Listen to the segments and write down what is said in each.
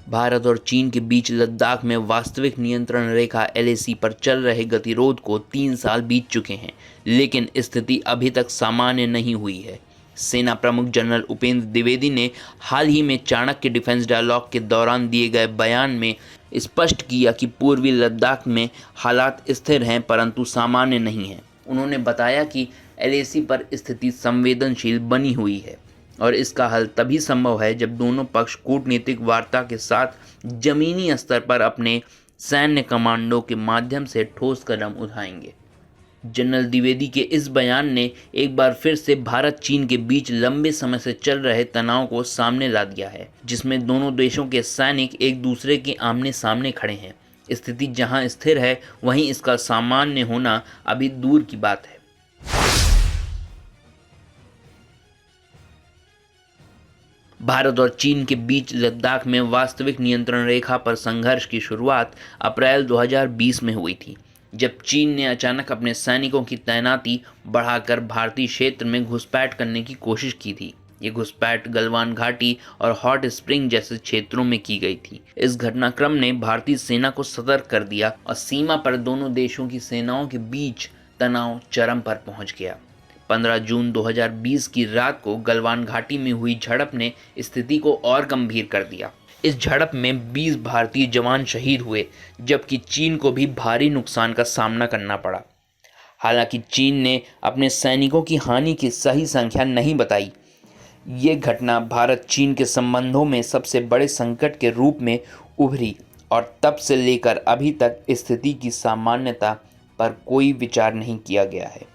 भारत और चीन के बीच लद्दाख में वास्तविक नियंत्रण रेखा एलएसी पर चल रहे गतिरोध को 3 साल बीत चुके हैं, लेकिन स्थिति अभी तक सामान्य नहीं हुई है। सेना प्रमुख जनरल उपेंद्र द्विवेदी ने हाल ही में चाणक्य डिफेंस डायलॉग के दौरान दिए गए बयान में स्पष्ट किया कि पूर्वी लद्दाख में हालात स्थिर हैं परंतु सामान्य नहीं हैं। उन्होंने बताया कि एलएसी पर स्थिति संवेदनशील बनी हुई है और इसका हल तभी संभव है जब दोनों पक्ष कूटनीतिक वार्ता के साथ जमीनी स्तर पर अपने सैन्य कमांडो के माध्यम से ठोस कदम उठाएंगे। जनरल द्विवेदी के इस बयान ने एक बार फिर से भारत चीन के बीच लंबे समय से चल रहे तनाव को सामने ला दिया है, जिसमें दोनों देशों के सैनिक एक दूसरे के आमने सामने खड़े हैं। स्थिति जहां स्थिर है वहीं इसका सामान्य होना अभी दूर की बात है। भारत और चीन के बीच लद्दाख में वास्तविक नियंत्रण रेखा पर संघर्ष की शुरुआत अप्रैल 2020 में हुई थी, जब चीन ने अचानक अपने सैनिकों की तैनाती बढ़ाकर भारतीय क्षेत्र में घुसपैठ करने की कोशिश की थी। ये घुसपैठ गलवान घाटी और हॉट स्प्रिंग जैसे क्षेत्रों में की गई थी। इस घटनाक्रम ने भारतीय सेना को सतर्क कर दिया और सीमा पर दोनों देशों की सेनाओं के बीच तनाव चरम पर पहुंच गया। 15 जून 2020 की रात को गलवान घाटी में हुई झड़प ने स्थिति को और गंभीर कर दिया। इस झड़प में 20 भारतीय जवान शहीद हुए, जबकि चीन को भी भारी नुकसान का सामना करना पड़ा। हालांकि चीन ने अपने सैनिकों की हानि की सही संख्या नहीं बताई। ये घटना भारत चीन के संबंधों में सबसे बड़े संकट के रूप में उभरी और तब से लेकर अभी तक स्थिति की सामान्यता पर कोई विचार नहीं किया गया है।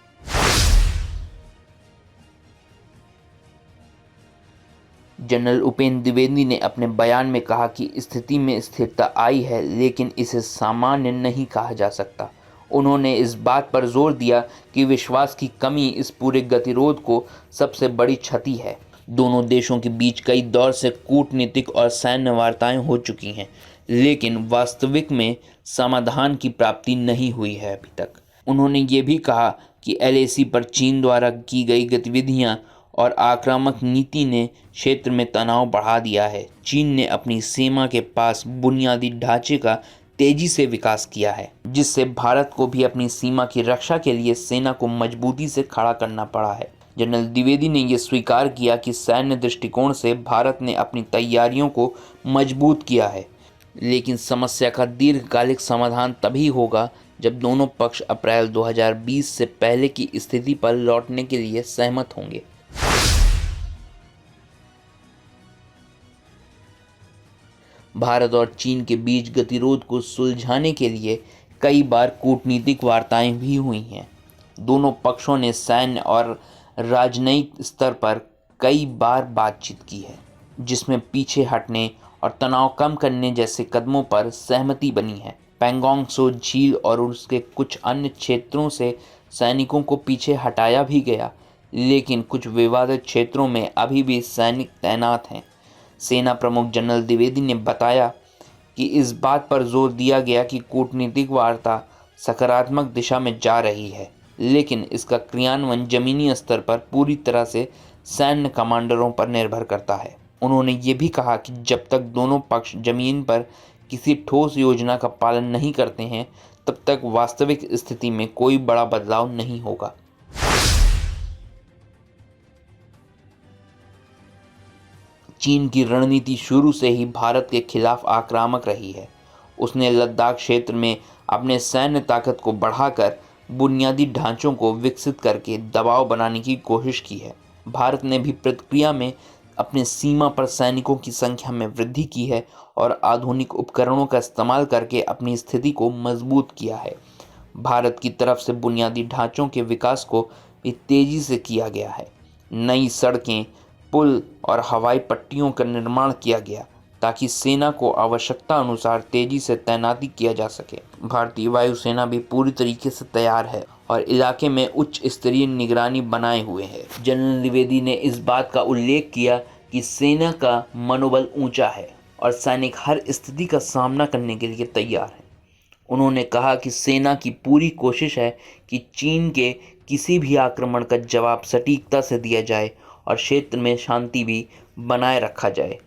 जनरल उपेंद्र द्विवेदी ने अपने बयान में कहा कि स्थिति में स्थिरता आई है, लेकिन इसे सामान्य नहीं कहा जा सकता। उन्होंने इस बात पर जोर दिया कि विश्वास की कमी इस पूरे गतिरोध को सबसे बड़ी क्षति है। दोनों देशों के बीच कई दौर से कूटनीतिक और सैन्य वार्ताएं हो चुकी हैं, लेकिन वास्तविक में समाधान की प्राप्ति नहीं हुई है अभी तक। उन्होंने ये भी कहा कि एलएसी पर चीन द्वारा की गई गतिविधियां और आक्रामक नीति ने क्षेत्र में तनाव बढ़ा दिया है। चीन ने अपनी सीमा के पास बुनियादी ढांचे का तेजी से विकास किया है, जिससे भारत को भी अपनी सीमा की रक्षा के लिए सेना को मजबूती से खड़ा करना पड़ा है। जनरल द्विवेदी ने यह स्वीकार किया कि सैन्य दृष्टिकोण से भारत ने अपनी तैयारियों को मजबूत किया है, लेकिन समस्या का दीर्घकालिक समाधान तभी होगा जब दोनों पक्ष अप्रैल 2020 से पहले की स्थिति पर लौटने के लिए सहमत होंगे। भारत और चीन के बीच गतिरोध को सुलझाने के लिए कई बार कूटनीतिक वार्ताएं भी हुई हैं। दोनों पक्षों ने सैन्य और राजनयिक स्तर पर कई बार बातचीत की है, जिसमें पीछे हटने और तनाव कम करने जैसे कदमों पर सहमति बनी है। पैंगोंग त्सो झील और उसके कुछ अन्य क्षेत्रों से सैनिकों को पीछे हटाया भी गया, लेकिन कुछ विवादित क्षेत्रों में अभी भी सैनिक तैनात हैं। सेना प्रमुख जनरल द्विवेदी ने बताया कि इस बात पर जोर दिया गया कि कूटनीतिक वार्ता सकारात्मक दिशा में जा रही है, लेकिन इसका क्रियान्वयन जमीनी स्तर पर पूरी तरह से सैन्य कमांडरों पर निर्भर करता है। उन्होंने ये भी कहा कि जब तक दोनों पक्ष जमीन पर किसी ठोस योजना का पालन नहीं करते हैं, तब तक वास्तविक स्थिति में कोई बड़ा बदलाव नहीं होगा। चीन की रणनीति शुरू से ही भारत के खिलाफ आक्रामक रही है। उसने लद्दाख क्षेत्र में अपने सैन्य ताकत को बढ़ाकर बुनियादी ढांचों को विकसित करके दबाव बनाने की कोशिश की है। भारत ने भी प्रतिक्रिया में अपने सीमा पर सैनिकों की संख्या में वृद्धि की है और आधुनिक उपकरणों का इस्तेमाल करके अपनी स्थिति को मजबूत किया है। भारत की तरफ से बुनियादी ढांचों के विकास को भी तेजी से किया गया है। नई सड़कें, पुल और हवाई पट्टियों का निर्माण किया गया ताकि सेना को आवश्यकता अनुसार तेजी से तैनाती किया जा सके। भारतीय वायुसेना भी पूरी तरीके से तैयार है और इलाके में उच्च स्तरीय निगरानी बनाए हुए है। जनरल द्विवेदी ने इस बात का उल्लेख किया कि सेना का मनोबल ऊंचा है और सैनिक हर स्थिति का सामना करने के लिए तैयार है। उन्होंने कहा कि सेना की पूरी कोशिश है कि चीन के किसी भी आक्रमण का जवाब सटीकता से दिया जाए और क्षेत्र में शांति भी बनाए रखा जाए।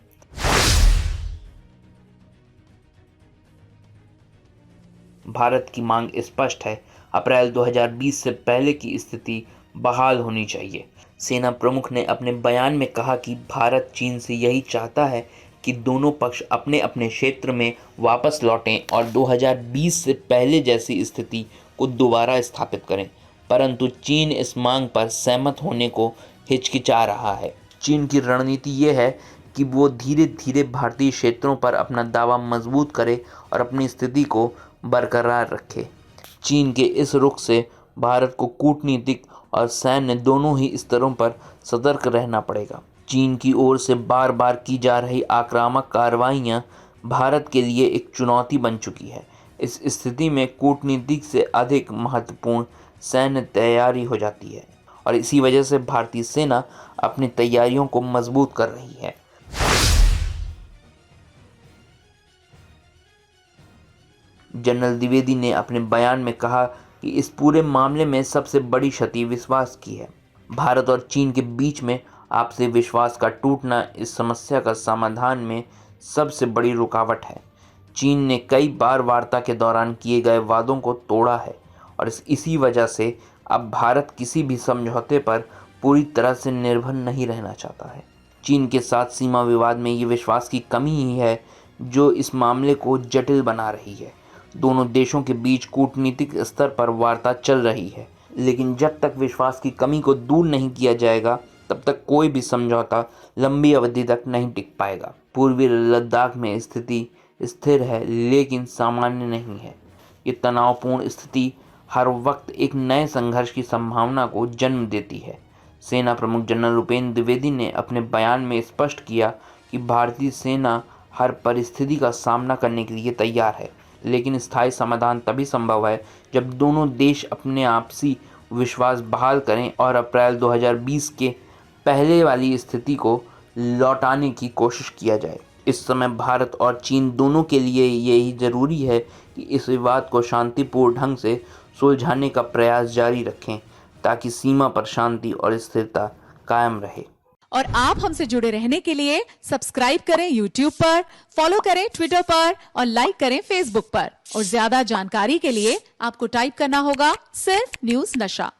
भारत की मांग स्पष्ट है, अप्रैल 2020 से पहले की स्थिति बहाल होनी चाहिए। सेना प्रमुख ने अपने बयान में कहा कि भारत चीन से यही चाहता है कि दोनों पक्ष अपने अपने क्षेत्र में वापस लौटें और 2020 से पहले जैसी स्थिति को दोबारा स्थापित करें, परंतु चीन इस मांग पर सहमत होने को हिचकिचा रहा है। चीन की रणनीति ये है कि वो धीरे धीरे भारतीय क्षेत्रों पर अपना दावा मजबूत करे और अपनी स्थिति को बरकरार रखे। चीन के इस रुख से भारत को कूटनीतिक और सैन्य दोनों ही स्तरों पर सतर्क रहना पड़ेगा। चीन की ओर से बार बार की जा रही आक्रामक कार्रवाइयां भारत के लिए एक चुनौती बन चुकी है। इस स्थिति में कूटनीति से अधिक महत्वपूर्ण सैन्य तैयारी हो जाती है और इसी वजह से भारतीय सेना अपनी तैयारियों को मजबूत कर रही है। जनरल द्विवेदी ने अपने बयान में कहा कि इस पूरे मामले में सबसे बड़ी क्षति विश्वास की है। भारत और चीन के बीच में आपसी विश्वास का टूटना इस समस्या का समाधान में सबसे बड़ी रुकावट है। चीन ने कई बार वार्ता के दौरान किए गए वादों को तोड़ा है और इसी वजह से अब भारत किसी भी समझौते पर पूरी तरह से निर्भर नहीं रहना चाहता है। चीन के साथ सीमा विवाद में ये विश्वास की कमी ही है जो इस मामले को जटिल बना रही है। दोनों देशों के बीच कूटनीतिक स्तर पर वार्ता चल रही है, लेकिन जब तक विश्वास की कमी को दूर नहीं किया जाएगा तब तक कोई भी समझौता लंबी अवधि तक नहीं टिक पाएगा। पूर्वी लद्दाख में स्थिति स्थिर है लेकिन सामान्य नहीं है। ये तनावपूर्ण स्थिति हर वक्त एक नए संघर्ष की संभावना को जन्म देती है। सेना प्रमुख जनरल उपेंद्र द्विवेदी ने अपने बयान में स्पष्ट किया कि भारतीय सेना हर परिस्थिति का सामना करने के लिए तैयार है, लेकिन स्थायी समाधान तभी संभव है जब दोनों देश अपने आपसी विश्वास बहाल करें और अप्रैल 2020 के पहले वाली स्थिति को लौटाने की कोशिश किया जाए। इस समय भारत और चीन दोनों के लिए यही जरूरी है कि इस विवाद को शांतिपूर्ण ढंग से सुलझाने का प्रयास जारी रखें ताकि सीमा पर शांति और स्थिरता कायम रहे। और आप हमसे जुड़े रहने के लिए सब्सक्राइब करें YouTube पर, फॉलो करें Twitter पर और लाइक करें Facebook पर। और ज्यादा जानकारी के लिए आपको टाइप करना होगा सिर्फ न्यूज़ नशा।